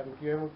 MKM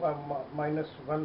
-1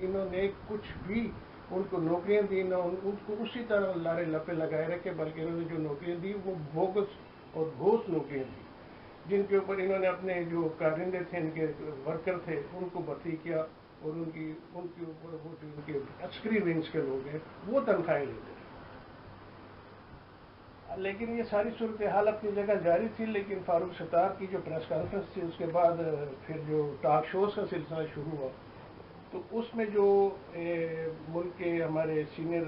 انہوں نے کچھ بھی ان کو نوکریاں دی نہ ان کو اسی طرح لارے لپے لگائے رکھے، بلکہ انہوں نے جو نوکریاں دی وہ بوگس اور گھوس نوکریاں دی، جن کے اوپر انہوں نے اپنے جو کارندے تھے، ان کے ورکر تھے، ان کو بھرتی کیا اور ان کے اوپر وہ جو ان کے عسکری ونگز کے لوگ ہیں وہ تنخواہیں لیتے تھے۔ لیکن یہ ساری صورتحال اپنی جگہ جاری تھی، لیکن فاروق ستار کی جو پریس کانفرنس تھی اس کے بعد پھر جو ٹاک شوز کا سلسلہ شروع ہوا، تو اس میں جو ملک کے ہمارے سینئر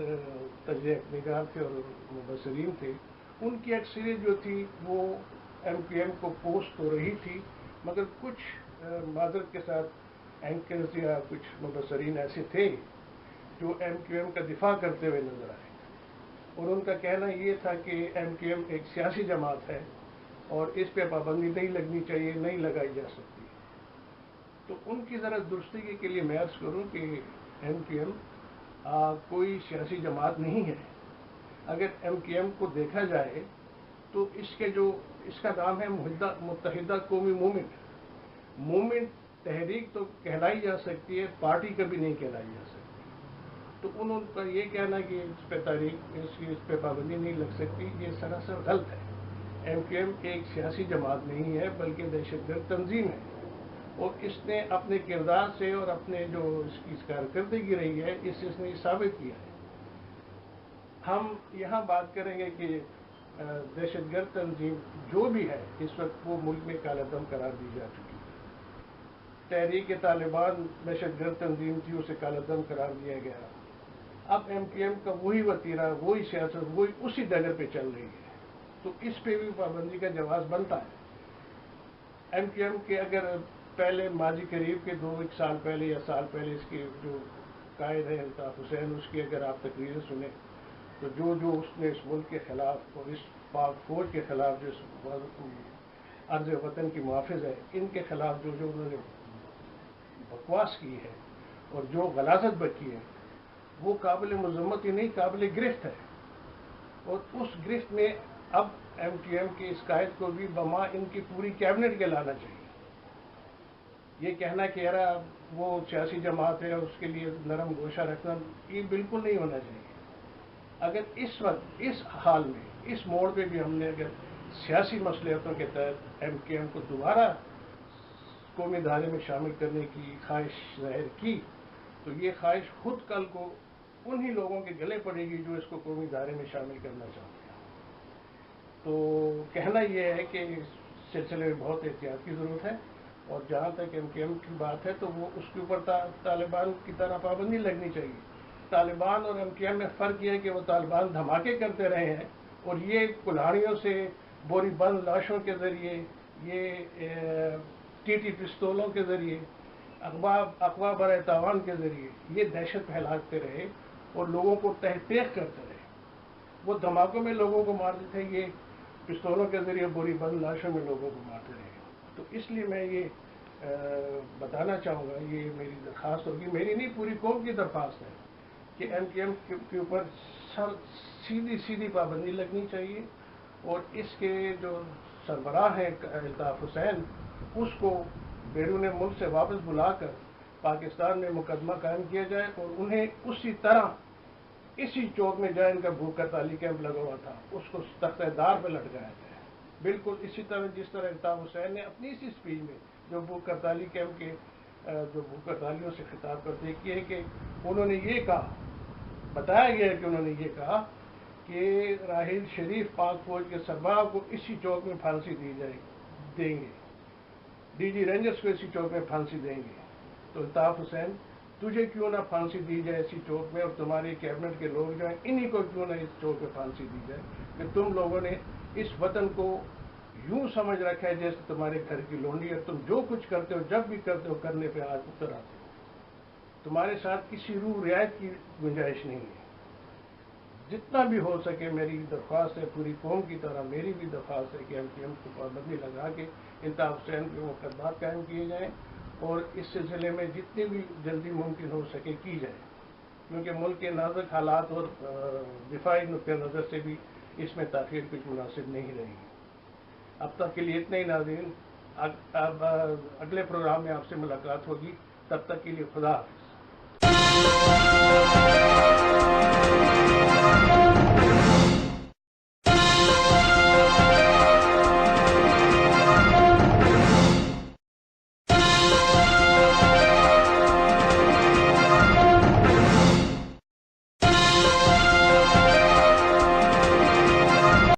تجزیہ نگار تھے اور مبصرین تھے، ان کی اکثریت جو تھی وہ ایم کیو ایم کو پوسٹ ہو رہی تھی، مگر کچھ معذرت کے ساتھ اینکرز یا کچھ مبصرین ایسے تھے جو ایم کیو ایم کا دفاع کرتے ہوئے نظر آئے، اور ان کا کہنا یہ تھا کہ ایم کیو ایم ایک سیاسی جماعت ہے اور اس پہ پابندی نہیں لگنی چاہیے، نہیں لگائی جا سکتی۔ تو ان کی ذرا درستگی کے لیے میں عرض کروں کہ ایم کیو ایم کوئی سیاسی جماعت نہیں ہے۔ اگر ایم کیو ایم کو دیکھا جائے تو اس کا نام ہے متحدہ قومی موومنٹ تحریک تو کہلائی جا سکتی ہے، پارٹی کبھی نہیں کہلائی جا سکتی۔ تو انہوں کا یہ کہنا کہ اس پہ پابندی نہیں لگ سکتی، یہ سراسر غلط ہے۔ ایم کیو ایم ایک سیاسی جماعت نہیں ہے بلکہ دہشت گرد تنظیم ہے، اور اس نے اپنے کردار سے اور اپنے جو اس کی کارکردگی رہی ہے اس سے اس نے یہ ثابت کیا ہے۔ ہم یہاں بات کریں گے کہ دہشت گرد تنظیم جو بھی ہے اس وقت وہ ملک میں کالا دم قرار دی جا چکی ہے۔ تحریک طالبان دہشت گرد تنظیم تھی، اسے کالا دم قرار دیا گیا۔ اب ایم کیو ایم کا وہی وتیرہ، وہی سیاست، وہی اسی ڈگر پہ چل رہی ہے، تو اس پہ بھی پابندی کا جواز بنتا ہے۔ ایم کیو ایم کے اگر پہلے ماضی قریب کے 2 سال پہلے یا سال پہلے اس کے جو قائد ہے الطاف حسین، اس کی اگر آپ تقریریں سنیں تو جو اس نے اس ملک کے خلاف اور اس پاک فوج کے خلاف جو عرض وطن کی محافظ ہے ان کے خلاف جو انہوں نے بکواس کی ہے اور جو غلاظت بکی ہے وہ قابل مذمت ہی نہیں، قابل گرفت ہے۔ اور اس گرفت میں اب ایم کیو ایم کے اس قائد کو بھی بما ان کی پوری کیبنٹ کے لانا چاہیے۔ یہ کہنا کہ یار وہ سیاسی جماعت ہے اس کے لیے نرم گوشہ رکھنا، یہ بالکل نہیں ہونا چاہیے۔ اگر اس وقت اس حال میں اس موڑ پہ بھی ہم نے اگر سیاسی مصلحتوں کے تحت ایم کیو ایم کو دوبارہ قومی دھارے میں شامل کرنے کی خواہش ظاہر کی تو یہ خواہش خود کل کو انہی لوگوں کے گلے پڑے گی جو اس کو قومی دھارے میں شامل کرنا چاہتے ہیں۔ تو کہنا یہ ہے کہ اس سلسلے میں بہت احتیاط کی ضرورت ہے، اور جہاں تک ایم کیو ایم کی بات ہے تو وہ اس کے اوپر طالبان کی طرح پابندی لگنی چاہیے۔ طالبان اور ایم کیو ایم میں فرق یہ ہے کہ وہ طالبان دھماکے کرتے رہے ہیں اور یہ کلہاڑیوں سے، بوری بند لاشوں کے ذریعے، یہ ٹی پستولوں کے ذریعے، اغوا برائے تاوان کے ذریعے یہ دہشت پھیلاتے رہے اور لوگوں کو تحقیق کرتے رہے۔ وہ دھماکوں میں لوگوں کو مارتے تھے، یہ پستولوں کے ذریعے بوری بند لاشوں میں لوگوں کو مارتے رہے۔ تو اس لیے میں یہ بتانا چاہوں گا، یہ میری درخواست ہوگی، میری نہیں پوری قوم کی درخواست ہے کہ ایم کیو ایم کے اوپر سیدھی پابندی لگنی چاہیے، اور اس کے جو سربراہ ہیں الطاف حسین اس کو بیرون ملک سے واپس بلا کر پاکستان میں مقدمہ قائم کیا جائے اور انہیں اسی طرح اسی چوک میں جائے ان کا بھوک ہڑتالی کیمپ لگا ہوا تھا اس کو تختہ دار پہ لٹکایا جائے، بالکل اسی طرح جس طرح الطاف حسین نے اپنی اسی اسپیچ میں جو بھوک ہڑتالی کیمپ کے جو بھوک ہڑتالیوں سے خطاب کرتے کیے کہ انہوں نے یہ کہا، بتایا گیا کہ انہوں نے یہ کہا کہ راحیل شریف پاک فوج کے سربراہ کو اسی چوک میں پھانسی دیں گے، ڈی جی رینجرز کو اسی چوک میں پھانسی دیں گے۔ تو الطاف حسین تجھے کیوں نہ پھانسی دی جائے اسی چوک میں، اور تمہاری کیبنٹ کے لوگ جو ہیں انہی کو کیوں نہ اس چوک میں پھانسی دی جائے کہ تم لوگوں نے اس وطن کو یوں سمجھ رکھا ہے جیسے تمہارے گھر کی لونڈی ہے، تم جو کچھ کرتے ہو جب بھی کرتے ہو کرنے پہ آج اتر آتے ہو، تمہارے ساتھ کسی روح رعایت کی گنجائش نہیں ہے۔ جتنا بھی ہو سکے میری درخواست ہے، پوری قوم کی طرح میری بھی درخواست ہے کہ ایم کیو ایم کو پابندی لگا کے الطاف حسین کے مقدمات قائم کیے جائیں اور اس سلسلے میں جتنی بھی جلدی ممکن ہو سکے کی جائے، کیونکہ ملک کے نازک حالات اور دفاعی نقطہ نظر سے بھی اس میں تاخیر کچھ مناسب نہیں رہے گی۔ اب تک کے لیے اتنا ہی ناظرین، اب اگلے پروگرام میں آپ سے ملاقات ہوگی، تب تک کے لیے خدا حافظ۔ ہیں.